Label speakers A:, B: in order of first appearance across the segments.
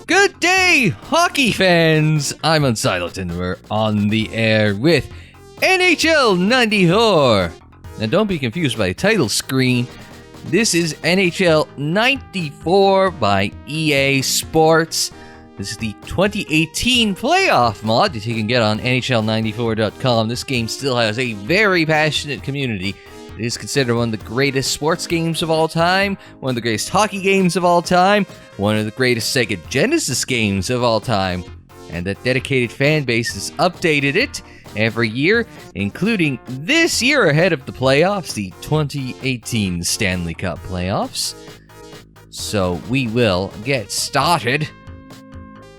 A: Good day, hockey fans! I'm Unsilent and we're on the air with NHL 94. Now don't be confused by the title screen. This is NHL 94 by EA Sports. This is the 2018 playoff mod that you can get on NHL94.com. This game still has a very passionate community. It is considered one of the greatest sports games of all time, one of the greatest hockey games of all time, one of the greatest Sega Genesis games of all time, and that dedicated fan base has updated it every year, including this year ahead of the playoffs, the 2018 Stanley Cup playoffs. So we will get started.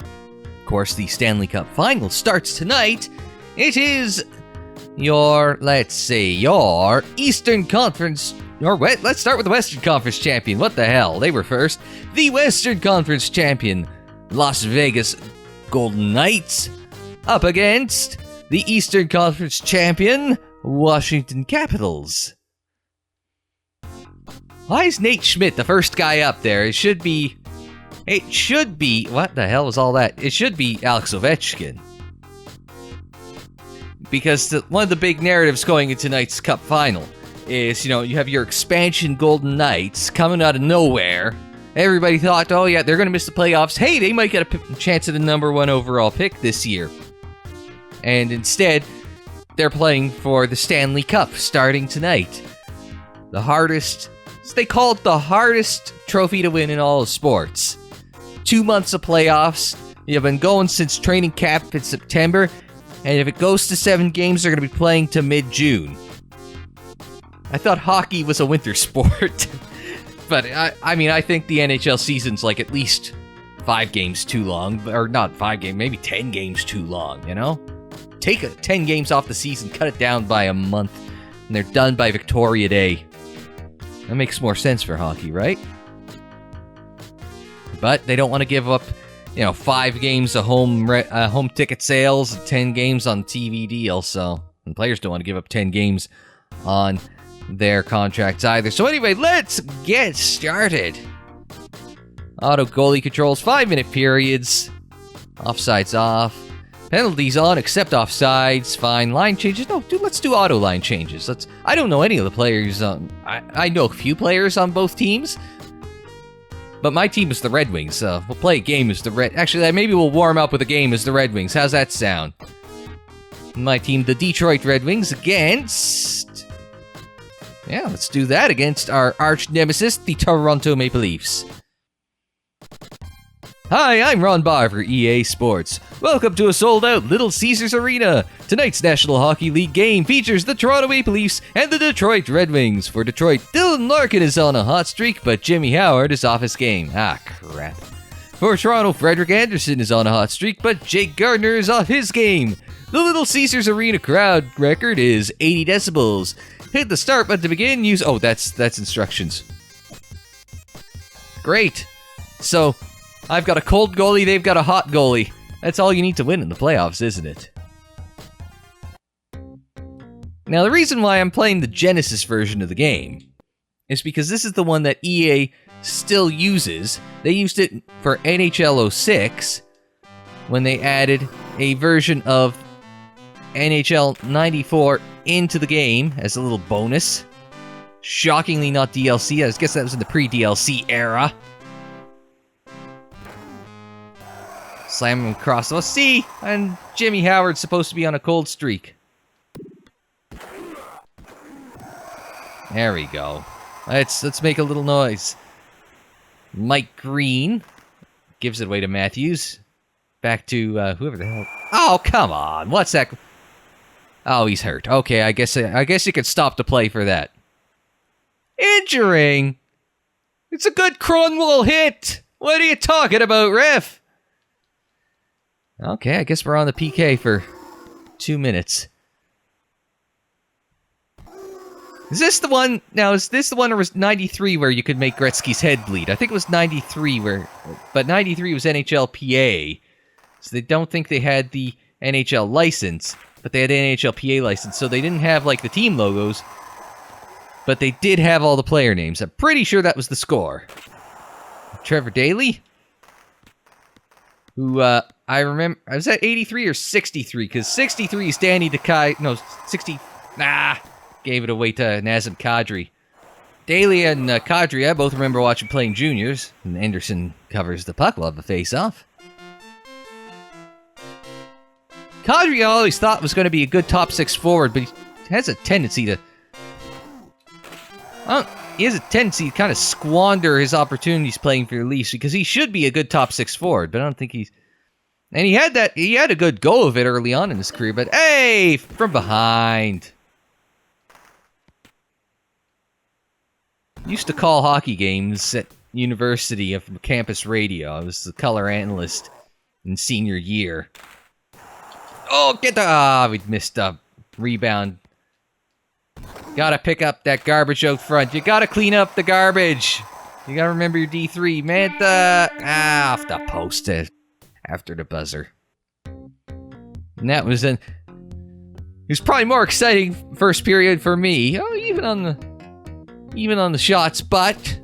A: Of course, the Stanley Cup Final starts tonight. It is your Eastern Conference, let's start with the Western Conference champion. What the hell? They were first. The Western Conference champion, Las Vegas Golden Knights, up against the Eastern Conference champion, Washington Capitals. Why is Nate Schmidt the first guy up there? It should be, what the hell was all that? It should be Alex Ovechkin. Because one of the big narratives going into tonight's Cup Final is, you have your expansion Golden Knights coming out of nowhere. Everybody thought, oh yeah, they're going to miss the playoffs. Hey, they might get a chance at the number 1 overall pick this year. And instead, they're playing for the Stanley Cup starting tonight. They call it the hardest trophy to win in all of sports. 2 months of playoffs. You've been going since training camp in September. And if it goes to 7 games, they're going to be playing to mid-June. I thought hockey was a winter sport. But, I think the NHL season's like at least 5 games too long. Or not 5 games, maybe 10 games too long, Take 10 games off the season, cut it down by a month, and they're done by Victoria Day. That makes more sense for hockey, right? But they don't want to give up 5 games of home ticket sales, 10 games on TV deal, so and players don't want to give up 10 games on their contracts either. So anyway, let's get started. Auto goalie controls, 5-minute periods, offsides off, penalties on, except offsides, fine, line changes. No, let's do auto line changes. I don't know any of the players. I know a few players on both teams. But my team is the Red Wings, so we'll play a game as the Red... Actually, maybe we'll warm up with a game as the Red Wings. How's that sound? My team, the Detroit Red Wings, against... Yeah, let's do that against our arch nemesis, the Toronto Maple Leafs. Hi, I'm Ron Barr for EA Sports. Welcome to a sold-out Little Caesars Arena. Tonight's National Hockey League game features the Toronto Maple Leafs and the Detroit Red Wings. For Detroit, Dylan Larkin is on a hot streak, but Jimmy Howard is off his game. Ah, crap. For Toronto, Frederick Anderson is on a hot streak, but Jake Gardner is off his game. The Little Caesars Arena crowd record is 80 decibels. Hit the start button to begin. Use... Oh, that's instructions. Great. So... I've got a cold goalie, they've got a hot goalie. That's all you need to win in the playoffs, isn't it? Now, the reason why I'm playing the Genesis version of the game is because this is the one that EA still uses. They used it for NHL 06 when they added a version of NHL 94 into the game as a little bonus. Shockingly not DLC. I guess that was in the pre-DLC era. Slam him across. Let's see. And Jimmy Howard's supposed to be on a cold streak. There we go. Let's make a little noise. Mike Green gives it away to Matthews. Back to whoever the hell. Oh, come on. What's that? Oh, he's hurt. Okay, I guess you could stop the play for that. Injuring. It's a good Cronwall hit. What are you talking about, ref? Okay, I guess we're on the PK for 2 minutes. Is this the one... Now, is this the one or was 93 where you could make Gretzky's head bleed? I think it was 93 where... But 93 was NHLPA. So they don't think they had the NHL license, but they had the NHLPA license, so they didn't have, like, the team logos, but they did have all the player names. I'm pretty sure that was the score. Trevor Daley? who I remember. I was at 83 or 63, because 63 is Danny DeKai. No, 60. Gave it away to Nazem Kadri. Daly and Kadri, I both remember watching Playing Juniors, and Anderson covers the puck. Love the face-off. Kadri I always thought was going to be a good top six forward, but he has a tendency to... he has a tendency to kind of squander his opportunities playing for the Leafs, because he should be a good top six forward, but I don't think he's... And he had a good go of it early on in his career, but hey, from behind. Used to call hockey games at university from campus radio. I was the color analyst in senior year. Oh, we missed a rebound. Gotta pick up that garbage out front. You gotta clean up the garbage. You gotta remember your D3. Mantha. Off the post it. After the buzzer. And that was it was probably more exciting first period for me. Oh, even on the shots, but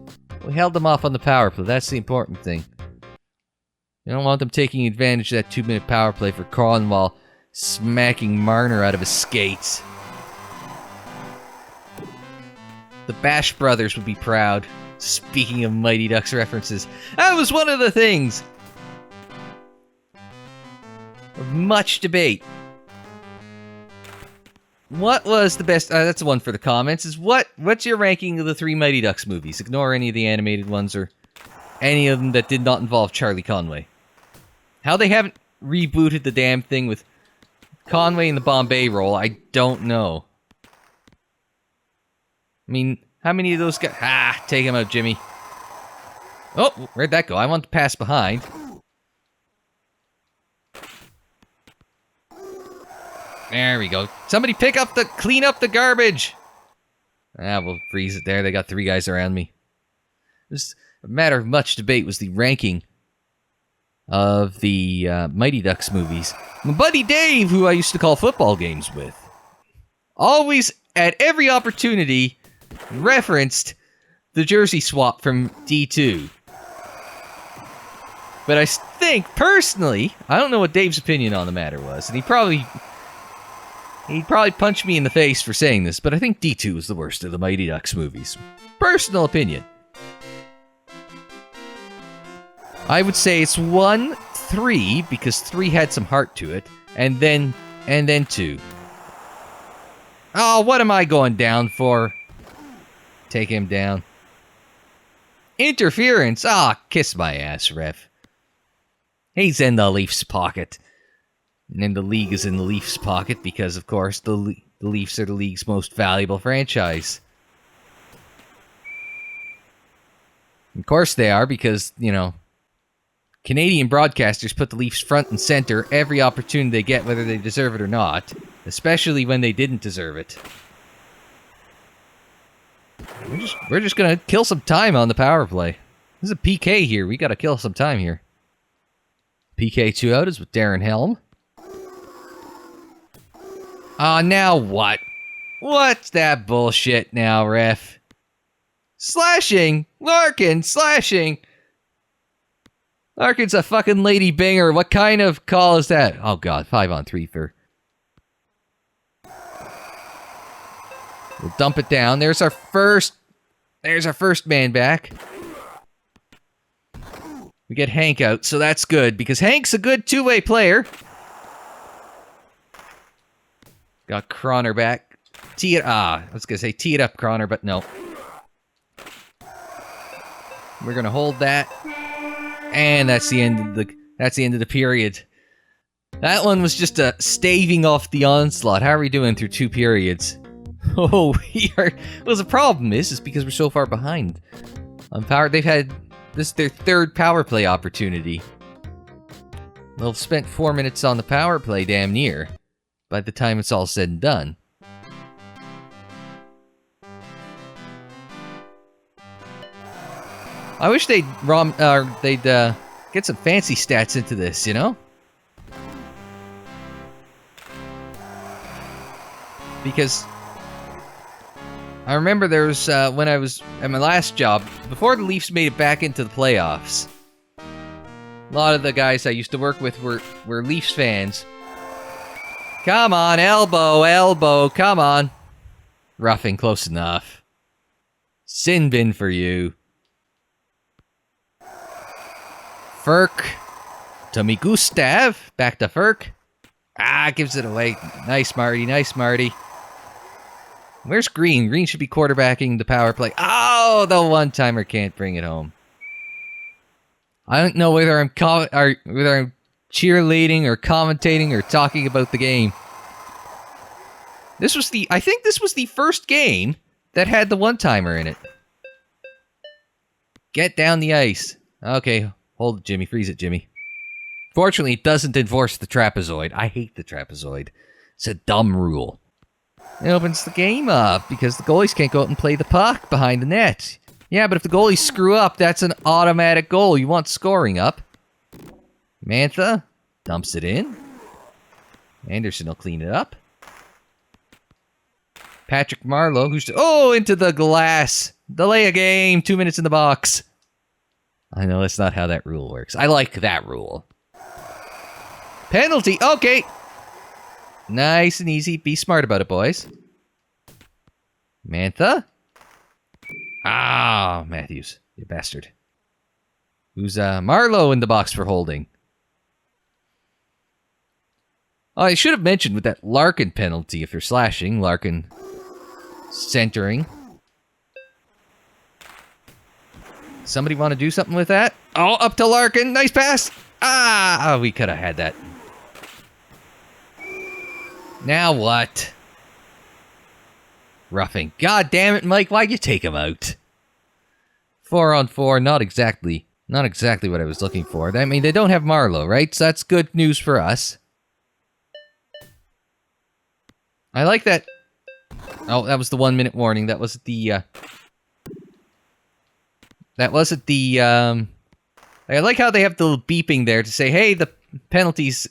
A: we held them off on the power play. That's the important thing. You don't want them taking advantage of that 2-minute power play for Cornwall smacking Marner out of his skates. The Bash Brothers would be proud. Speaking of Mighty Ducks references, that was one of the things of much debate. What was the best... that's the one for the comments. Is what's your ranking of the 3 Mighty Ducks movies? Ignore any of the animated ones or any of them that did not involve Charlie Conway. How they haven't rebooted the damn thing with Conway in the Bombay role, I don't know. I mean, how many of those guys... take him out, Jimmy. Oh, where'd that go? I want to pass behind. There we go. Somebody clean up the garbage. We'll freeze it there. They got 3 guys around me. This a matter of much debate was the ranking of the Mighty Ducks movies. My buddy Dave, who I used to call football games with, always, at every opportunity, referenced the jersey swap from D2. But I think, personally, I don't know what Dave's opinion on the matter was, and he'd probably punch me in the face for saying this, but I think D2 is the worst of the Mighty Ducks movies. Personal opinion. I would say it's 1, 3, because 3 had some heart to it, and then 2. Oh, what am I going down for? Take him down. Interference. Kiss my ass, ref. He's in the Leafs' pocket. And then the league is in the Leafs' pocket because, of course, the Leafs are the league's most valuable franchise. Of course they are because, Canadian broadcasters put the Leafs front and center every opportunity they get, whether they deserve it or not. Especially when they didn't deserve it. We're just gonna kill some time on the power play. This is a PK here. We gotta kill some time here. PK 2 out is with Darren Helm. Now what? What's that bullshit now, ref? Slashing! Larkin, slashing! Larkin's a fucking lady binger. What kind of call is that? Oh god, 5-on-3 for... We'll dump it down. There's our first man back. We get Hank out, so that's good, because Hank's a good two-way player. Got Croner back. Tee it... I was gonna say tee it up, Croner, but no. We're gonna hold that. And that's the end of the period. That one was just a staving off the onslaught. How are we doing through 2 periods? Oh, we are... Well, the problem is because we're so far behind on power. They've had... This is their 3rd power play opportunity. They'll have spent 4 minutes on the power play, damn near, by the time it's all said and done. I wish they'd get some fancy stats into this, Because I remember there was, when I was at my last job, before the Leafs made it back into the playoffs, A lot of the guys I used to work with were Leafs fans. Come on, elbow, come on. Roughing, close enough. Sin bin for you. Ferk. To me Gustav. Back to Ferk. Ah, gives it away. Nice, Marty, nice, Marty. Where's Green? Green should be quarterbacking the power play. Oh, the one-timer can't bring it home. I don't know whether I'm cheerleading or commentating or talking about the game. I think this was the first game that had the one-timer in it. Get down the ice. Okay, hold it, Jimmy. Freeze it, Jimmy. Fortunately, it doesn't enforce the trapezoid. I hate the trapezoid. It's a dumb rule. It opens the game up because the goalies can't go out and play the puck behind the net. Yeah, but if the goalies screw up, that's an automatic goal. You want scoring up. Mantha dumps it in. Anderson will clean it up. Patrick Marlowe, who's... Oh, into the glass. Delay a game. 2 minutes in the box. I know that's not how that rule works. I like that rule. Penalty. Okay. Nice and easy. Be smart about it, boys. Mantha. Ah, Matthews. You bastard. Who's Marlowe in the box for holding? Oh, I should have mentioned with that Larkin penalty, if you're slashing, Larkin centering. Somebody want to do something with that? Oh, up to Larkin. Nice pass. Ah, we could have had that. Now what? Roughing. God damn it, Mike. Why'd you take him out? 4-on-4. Not exactly what I was looking for. I mean, they don't have Marlowe, right? So that's good news for us. I like that. Oh, that was the 1 minute warning. That wasn't the, I like how they have the beeping there to say, hey, the penalty's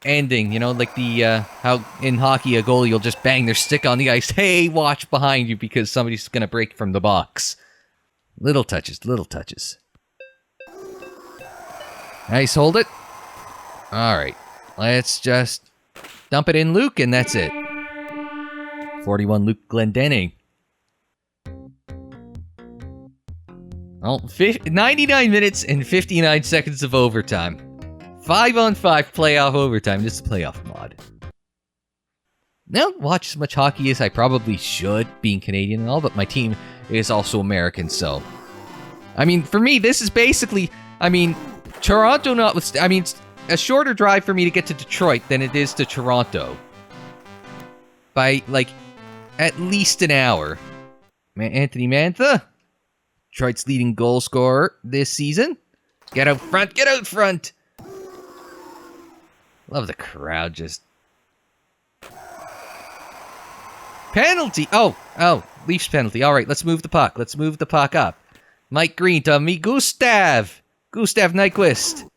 A: ending. You know, like how in hockey a goalie will just bang their stick on the ice. Hey, watch behind you because somebody's gonna break from the box. Little touches, little touches. Nice, hold it. Alright, let's just dump it in Luke and that's it. 41 Luke Glendenning. Oh, 99 minutes and 59 seconds of overtime. 5-on-5 playoff overtime. This is a playoff mod. I don't watch as much hockey as I probably should, being Canadian and all, but my team is also American, so... I mean, for me, this is basically... I mean, Toronto notwithstanding... I mean, it's a shorter drive for me to get to Detroit than it is to Toronto. By, like, at least an hour. Anthony Mantha, Detroit's leading goal scorer this season. Get out front, get out front! Love the crowd just... Penalty! Oh, Leafs penalty. Alright, let's move the puck. Let's move the puck up. Mike Green to me, Gustav! Gustav Nyquist.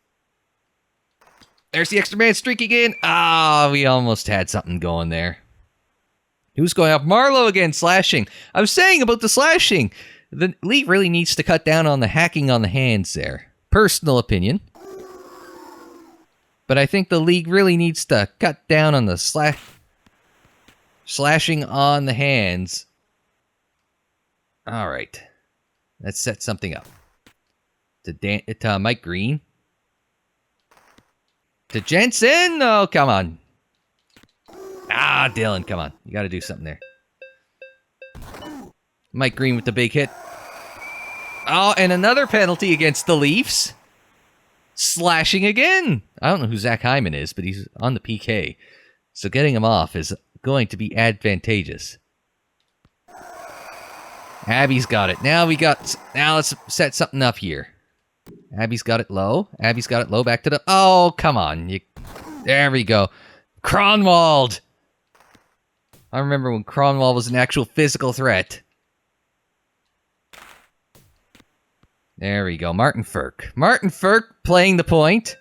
A: There's the extra man streak again. Ah, we almost had something going there. Who's going up? Marlowe again, slashing. I was saying about the slashing. The league really needs to cut down on the hacking on the hands there. Personal opinion. But I think the league really needs to cut down on the slashing on the hands. Alright. Let's set something up. To Mike Green. To Jensen! Oh, come on. Ah, Dylan, come on. You gotta do something there. Mike Green with the big hit. Oh, and another penalty against the Leafs. Slashing again. I don't know who Zach Hyman is, but he's on the PK. So getting him off is going to be advantageous. Abby's got it. Now let's set something up here. Abby's got it low. Abby's got it low. Back to the... Oh, come on. There we go. Cronwald. I remember when Cronwald was an actual physical threat. There we go. Martin Ferk. Martin Ferk playing the point.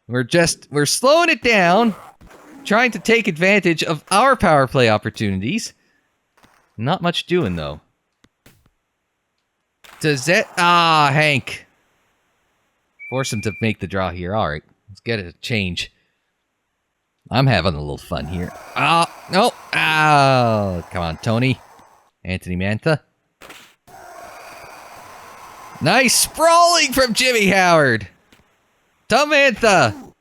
A: We're slowing it down. Trying to take advantage of our power play opportunities. Not much doing, though. Hank. Force him to make the draw here. All right, let's get it a change. I'm having a little fun here. Oh, no. Oh, come on, Tony. Anthony Mantha. Nice sprawling from Jimmy Howard. To Mantha.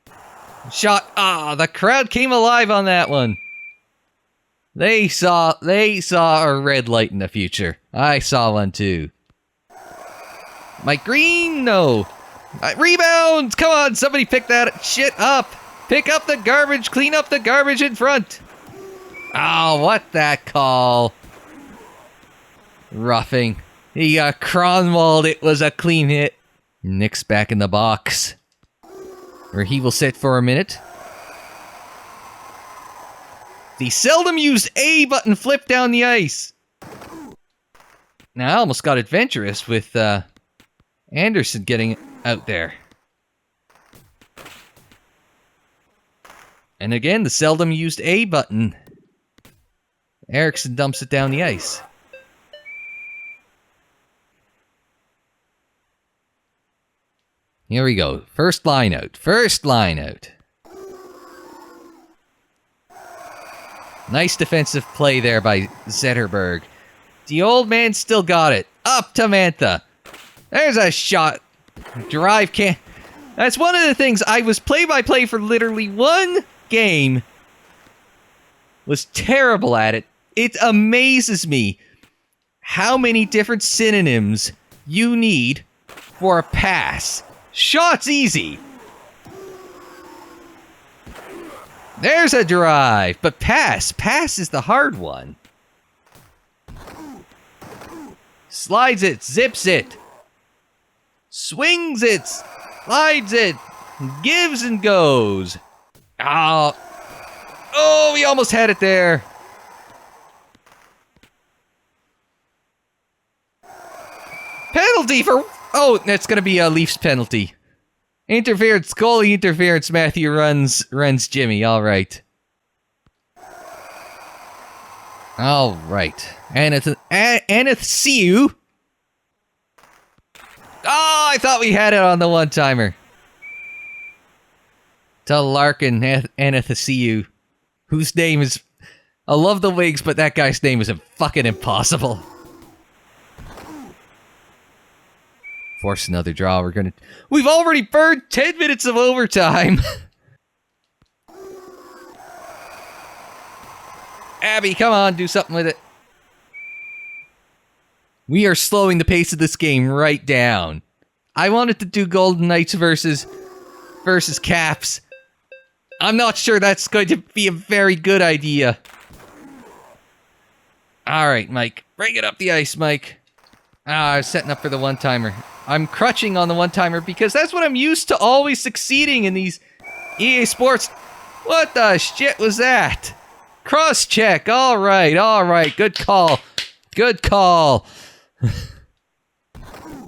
A: Shot. Ah, the crowd came alive on that one. They saw a red light in the future. I saw one too. Mike Green, no. Rebound! Come on, somebody pick that shit up. Pick up the garbage, clean up the garbage in front. Oh, what that call? Roughing. He got Cronwalled. It was a clean hit. Nick's back in the box, where he will sit for a minute. The seldom used A button flip down the ice. Now, I almost got adventurous with Anderson getting out there. And again, the seldom used A button. Erickson dumps it down the ice. Here we go. First line out. First line out. Nice defensive play there by Zetterberg. The old man still got it. Up to Mantha. There's a shot. Drive can't... That's one of the things. I was play-by-play for literally one game. Was terrible at it. It amazes me how many different synonyms you need for a pass. Shot's easy. There's a drive, but pass is the hard one. Slides it, zips it, swings it, slides it, gives and goes. Oh, we almost had it there. Penalty for... Oh, that's going to be a Leafs penalty. Interference, goalie interference. Matthew runs Jimmy. All right. All right. Anathieu. Oh, I thought we had it on the one-timer. To Larkin, Anathieu, whose name is... I love the Wigs, but that guy's name is fucking impossible. Force another draw. We've already burned 10 minutes of overtime. Abby, come on, do something with it. We are slowing the pace of this game right down. I wanted to do Golden Knights versus Caps. I'm not sure that's going to be a very good idea. All right, Mike. Bring it up the ice, Mike. I was setting up for the one-timer. I'm crutching on the one-timer because that's what I'm used to always succeeding in these EA Sports. What the shit was that? Cross-check. All right. Good call. Good call.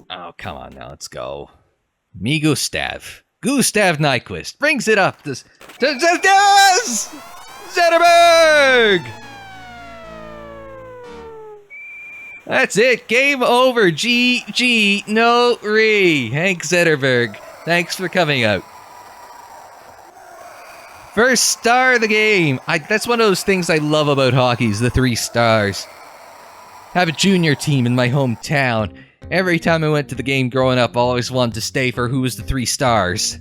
A: Oh, come on now. Let's go. Me Gustav. Gustav Nyquist brings it up. Zetterberg! That's it. Game over. GG. No re. Hank Zetterberg. Thanks for coming out. First star of the game. That's one of those things I love about hockey is the 3 stars. Have a junior team in my hometown. Every time I went to the game growing up, I always wanted to stay for who was the 3 stars.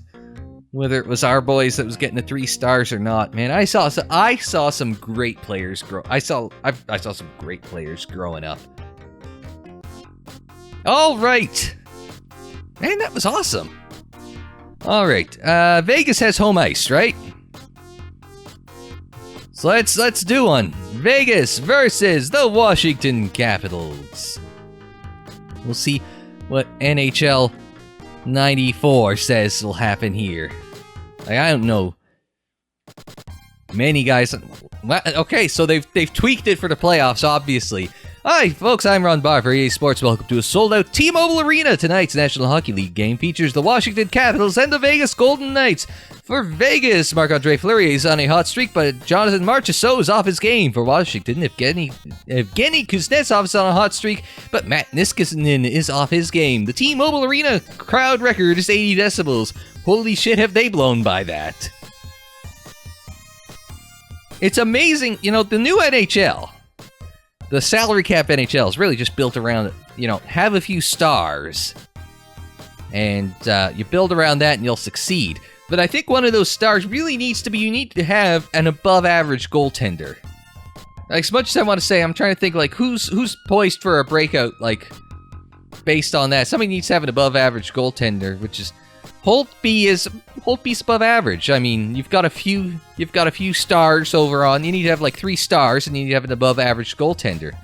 A: Whether it was our boys that was getting the 3 stars or not, man. I saw some great players I saw some great players growing up. All right. Man, that was awesome. All right. Vegas has home ice, right? So let's do one. Vegas versus the Washington Capitals. We'll see what NHL 94 says will happen here. I don't know. Many guys... Okay, so they've tweaked it for the playoffs, obviously. Hi, folks, I'm Ron Barr for EA Sports. Welcome to a sold-out T-Mobile Arena. Tonight's National Hockey League game features the Washington Capitals and the Vegas Golden Knights. For Vegas, Marc-Andre Fleury is on a hot streak, but Jonathan Marchessault is off his game. For Washington, Evgeny Kuznetsov is on a hot streak, but Matt Niskanen is off his game. The T-Mobile Arena crowd record is 80 decibels. Holy shit, have they blown by that. It's amazing, you know, the new NHL... The salary cap NHL is really just built around, you know, have a few stars. And you build around that and you'll succeed. But I think one of those stars really needs to be, you need to have an above average goaltender. Like, as much as I want to say, I'm trying to think, like, who's poised for a breakout, like, based on that. Somebody needs to have an above average goaltender, which is, Holtby's above average. I mean, you've got a few stars over on. You need to have like 3 stars, and you need to have an above average goaltender.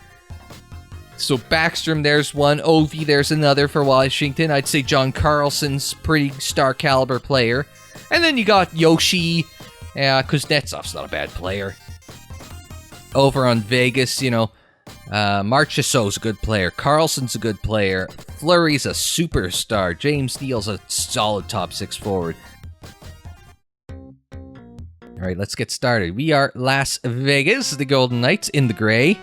A: So Backstrom, there's one. Ovi, there's another for Washington. I'd say John Carlson's pretty star caliber player. And then you got Yoshi. Kuznetsov's not a bad player. Over on Vegas, you know, Marchessault's a good player. Carlson's a good player. Fleury's a superstar. James Neal's a solid top 6 forward. Alright, let's get started. We are Las Vegas, the Golden Knights in the gray.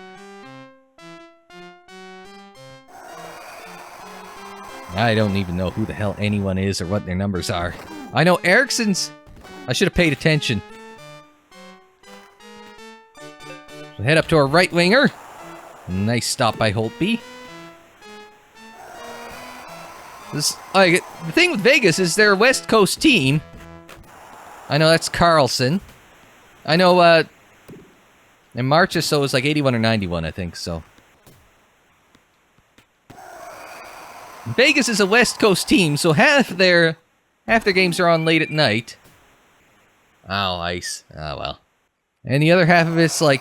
A: I don't even know who the hell anyone is or what their numbers are. I know Ericsson's... I should have paid attention. So head up to our right winger. Nice stop by Holtby. The thing with Vegas is they're a West Coast team. I know that's Carlson. I know, and Marchessault is like 81 or 91, I think, so. Vegas is a West Coast team, so half their games are on late at night. Oh, ice. Oh, well. And the other half of it's like,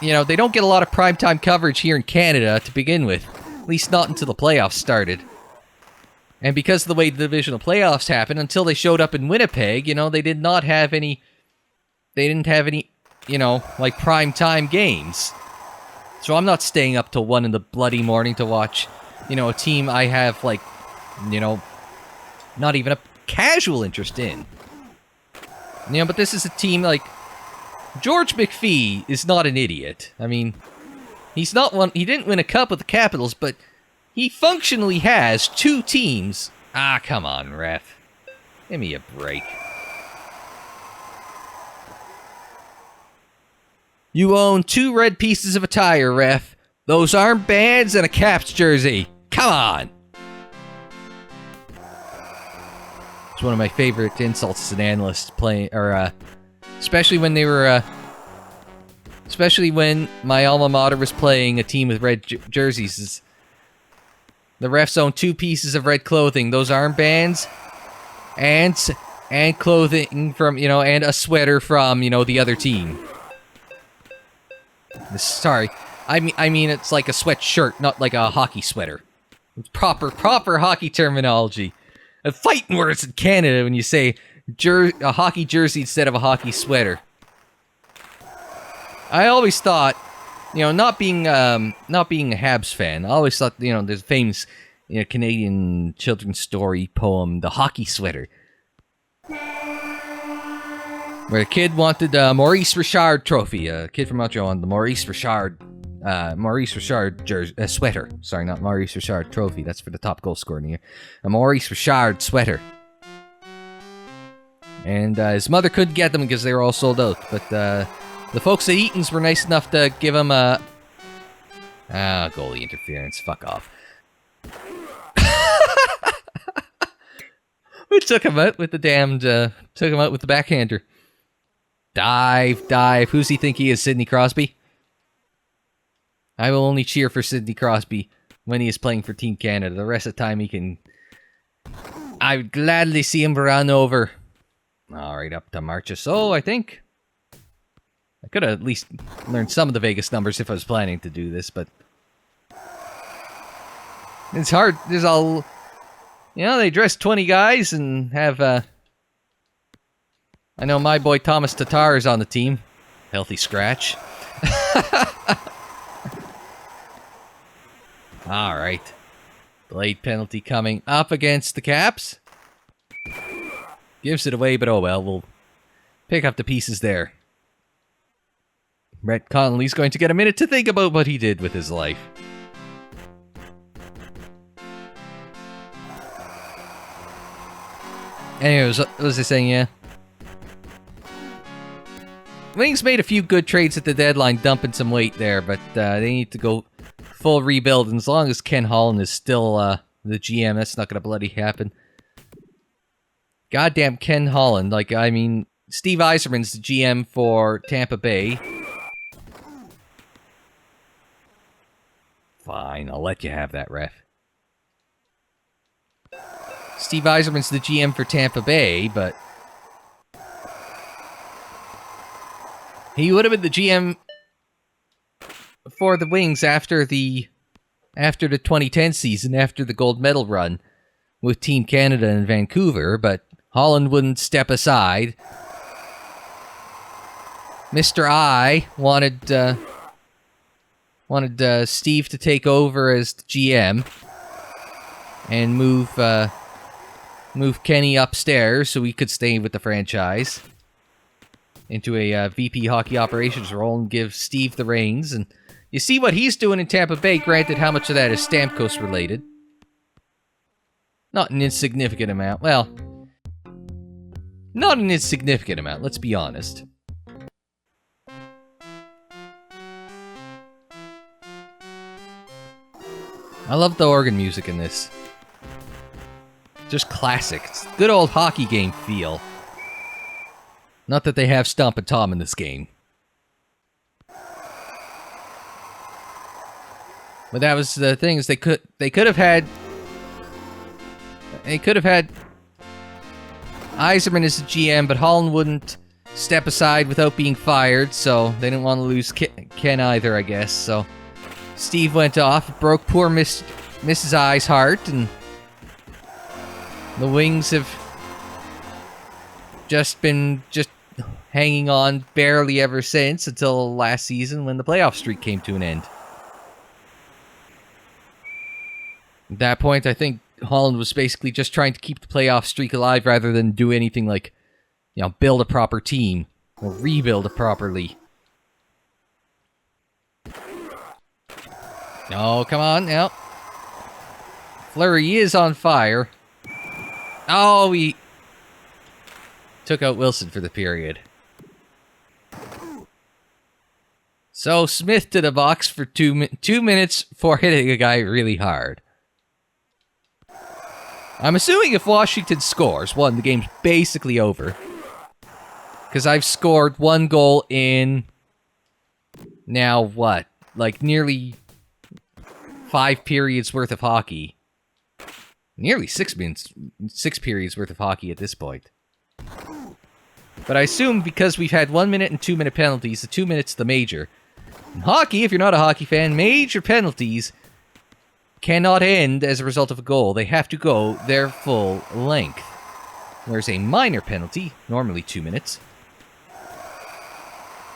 A: you know, they don't get a lot of primetime coverage here in Canada to begin with. At least not until the playoffs started. And because of the way the divisional playoffs happened, until they showed up in Winnipeg, you know, they didn't have any, you know, like primetime games. So I'm not staying up till 1 in the bloody morning to watch, you know, a team I have, like, you know, not even a casual interest in. You know, but this is a team, like, George McPhee is not an idiot. I mean, he didn't win a cup with the Capitals, but he functionally has 2 teams. Ah, come on, ref. Give me a break. You own 2 red pieces of attire, ref. Those armbands and a Caps jersey. Come on! It's one of my favorite insults as an analyst playing, or, especially when they were, especially when my alma mater was playing a team with red jerseys. The refs own 2 pieces of red clothing. Those armbands and clothing from, you know, and a sweater from, you know, the other team. Sorry. I mean it's like a sweatshirt, not like a hockey sweater. It's proper hockey terminology. Fighting words in Canada when you say a hockey jersey instead of a hockey sweater. I always thought, you know, not being a Habs fan, I always thought, you know, there's a famous, you know, Canadian children's story poem, The Hockey Sweater, where a kid wanted a Maurice Richard trophy. A kid from Montreal wanted the Maurice Richard sweater. Sorry, not Maurice Richard trophy. That's for the top goal scorer in the year. A Maurice Richard sweater. And his mother couldn't get them because they were all sold out. But the folks at Eaton's were nice enough to give him a... goalie interference. Fuck off. We took him out with the took him out with the backhander. Dive. Who's he think he is, Sidney Crosby? I will only cheer for Sidney Crosby when he is playing for Team Canada. The rest of the time he can... I would gladly see him run over. Alright, up to Marchessault, I think. I could have at least learned some of the Vegas numbers if I was planning to do this, but... It's hard. There's all... You know, they dress 20 guys and have, I know my boy Thomas Tatar is on the team. Healthy scratch. Alright. Blade penalty coming up against the Caps. Gives it away, but oh well, we'll pick up the pieces there. Brett Connolly's going to get a minute to think about what he did with his life. Anyways, what was I saying, yeah? Wings made a few good trades at the deadline, dumping some weight there, but they need to go full rebuild, and as long as Ken Holland is still the GM, that's not gonna bloody happen. Goddamn Ken Holland, like, I mean, Steve Yzerman's the GM for Tampa Bay. Fine, I'll let you have that, ref. Steve Yzerman's the GM for Tampa Bay, but he would have been the GM for the Wings after the 2010 season, after the gold medal run with Team Canada in Vancouver, but Holland wouldn't step aside. Mr. I wanted Steve to take over as the GM and move Kenny upstairs so he could stay with the franchise into a VP hockey operations role and give Steve the reins. And you see what he's doing in Tampa Bay, granted how much of that is Stamkos related. Not an insignificant amount. Well, not an insignificant amount, let's be honest. I love the organ music in this. Just classic. It's good old hockey game feel. Not that they have Stompin' Tom in this game. But that was the thing, is they could have had Yzerman as the GM, but Holland wouldn't step aside without being fired, so they didn't want to lose Ken either, I guess. So Steve went off, broke poor Mrs. I's heart, and the Wings have been hanging on barely ever since, until last season when the playoff streak came to an end. At that point, I think Holland was basically just trying to keep the playoff streak alive rather than do anything like, you know, build a proper team or rebuild it properly. Oh, come on now. Fleury is on fire. Oh, he took out Wilson for the period. So Smith to the box for 2 minutes for hitting a guy really hard. I'm assuming if Washington scores, one, the game's basically over. Because I've scored 1 goal in... now what? Like nearly 5 periods worth of hockey. Nearly 6 periods worth of hockey at this point. But I assume because we've had 1 minute and 2 minute penalties, the 2 minutes the major. In hockey, if you're not a hockey fan, major penalties cannot end as a result of a goal. They have to go their full length. Whereas a minor penalty, normally 2 minutes,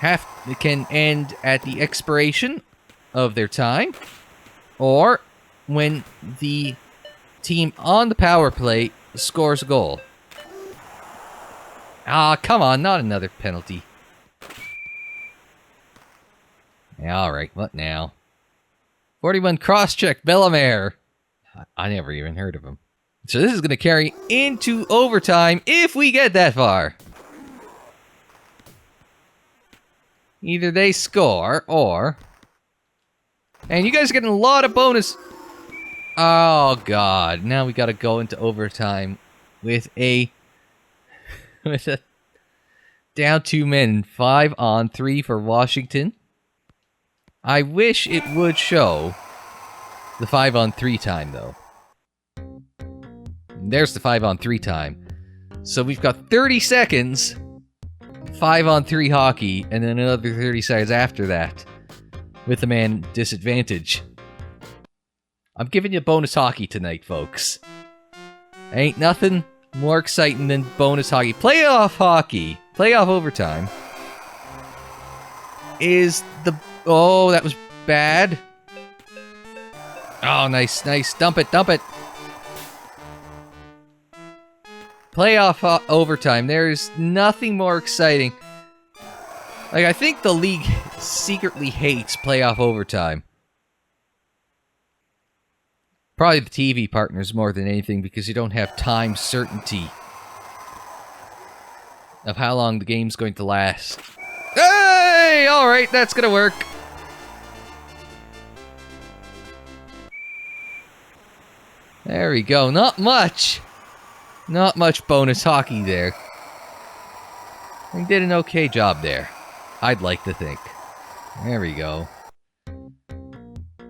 A: it can end at the expiration of their time, or when the team on the power play scores a goal. Ah, come on, not another penalty. Alright, what now? 41 cross-check, Bellemare. I never even heard of him. So this is going to carry into overtime if we get that far. Either they score, or... and you guys are getting a lot of bonus... oh, God. Now we got to go into overtime with a... with a... down 2 men. 5-on-3 for Washington. I wish it would show the 5-on-3 time, though. There's the 5-on-3 time. So we've got 30 seconds, 5-on-3 hockey, and then another 30 seconds after that with the man disadvantage. I'm giving you bonus hockey tonight, folks. Ain't nothing more exciting than bonus hockey. Playoff hockey, playoff overtime, is the... oh, that was bad. Oh, nice, nice. Dump it, dump it. Playoff overtime. There's nothing more exciting. Like, I think the league secretly hates playoff overtime. Probably the TV partners more than anything, because you don't have time certainty of how long the game's going to last. Hey! Alright, that's gonna work. There we go. Not much. Not much bonus hockey there. I did an okay job there. I'd like to think. There we go.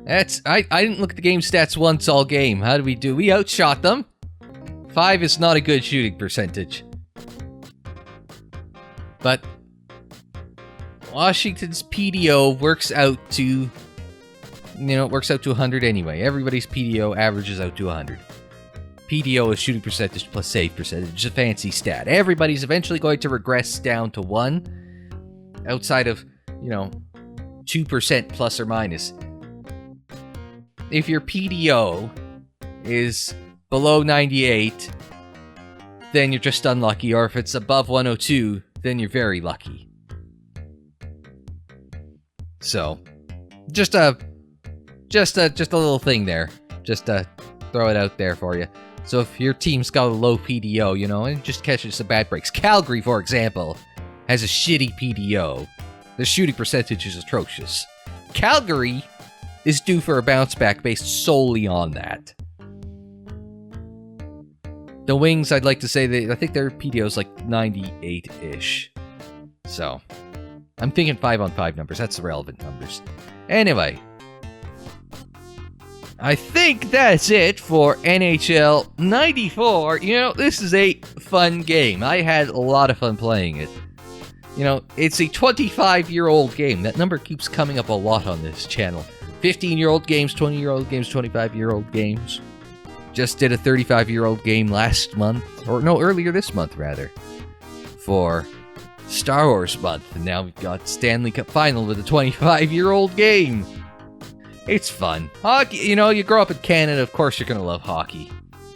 A: I didn't look at the game stats once all game. How did we do? We outshot them. 5 is not a good shooting percentage. But Washington's PDO works out to, it works out to 100 anyway. Everybody's PDO averages out to 100. PDO is shooting percentage plus save percentage. It's a fancy stat. Everybody's eventually going to regress down to 1 outside of, 2% plus or minus. If your PDO is below 98, then you're just unlucky, or if it's above 102, then you're very lucky. So, just a little thing there, just to throw it out there for you. So if your team's got a low PDO, and just catches some bad breaks. Calgary, for example, has a shitty PDO. The shooting percentage is atrocious. Calgary is due for a bounce back based solely on that. The Wings, I'd like to say I think their PDO is like 98-ish. So, I'm thinking 5-on-5 numbers. That's the relevant numbers. Anyway, I think that's it for NHL 94. This is a fun game. I had a lot of fun playing it. It's a 25-year-old game. That number keeps coming up a lot on this channel. 15-year-old games, 20-year-old games, 25-year-old games. Just did a 35-year-old game last month. Or no, earlier this month, rather. For Star Wars month. And now we've got Stanley Cup Final with a 25-year-old game. It's fun. Hockey, you grow up in Canada, of course you're going to love hockey.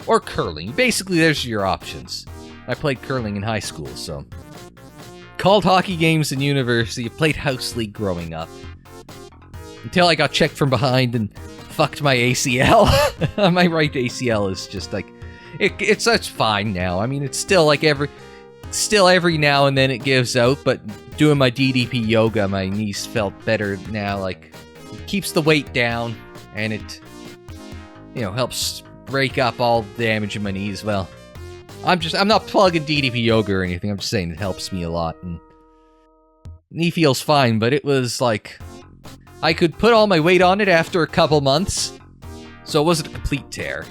A: Or curling. Basically, there's your options. I played curling in high school, so. Called hockey games in university. Played house league growing up. Until I got checked from behind and fucked my ACL. My right ACL is just like... It's fine now. I mean, it's still like every now and then it gives out, but doing my DDP yoga, my knees felt better now. Like, it keeps the weight down, and it, helps break up all the damage in my knees. Well, I'm not plugging DDP yoga or anything. I'm just saying it helps me a lot, and knee feels fine, but it was like... I could put all my weight on it after a couple months, so it wasn't a complete tear.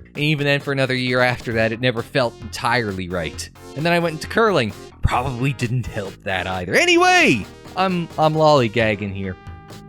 A: And even then, for another year after that, it never felt entirely right. And then I went into curling. Probably didn't help that either. Anyway, I'm lollygagging here.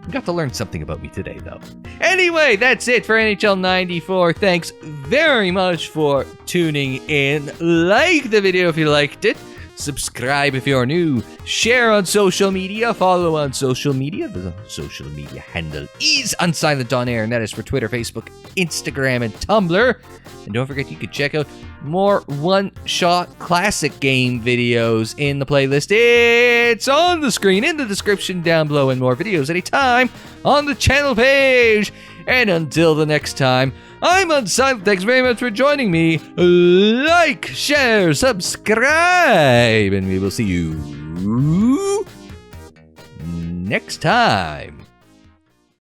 A: You got to learn something about me today, though. Anyway, that's it for NHL 94. Thanks very much for tuning in. Like the video if you liked it. Subscribe if you're new. Share on social media. Follow on social media. The social media handle is Unsilent on Air, and that is for Twitter, Facebook, Instagram, and Tumblr. And don't forget, you can check out more one-shot classic game videos in the playlist. It's on the screen in the description down below, and more videos anytime on the channel page. And until the next time, I'm Unsilent. Thanks very much for joining me. Like, share, subscribe, and we will see you next time.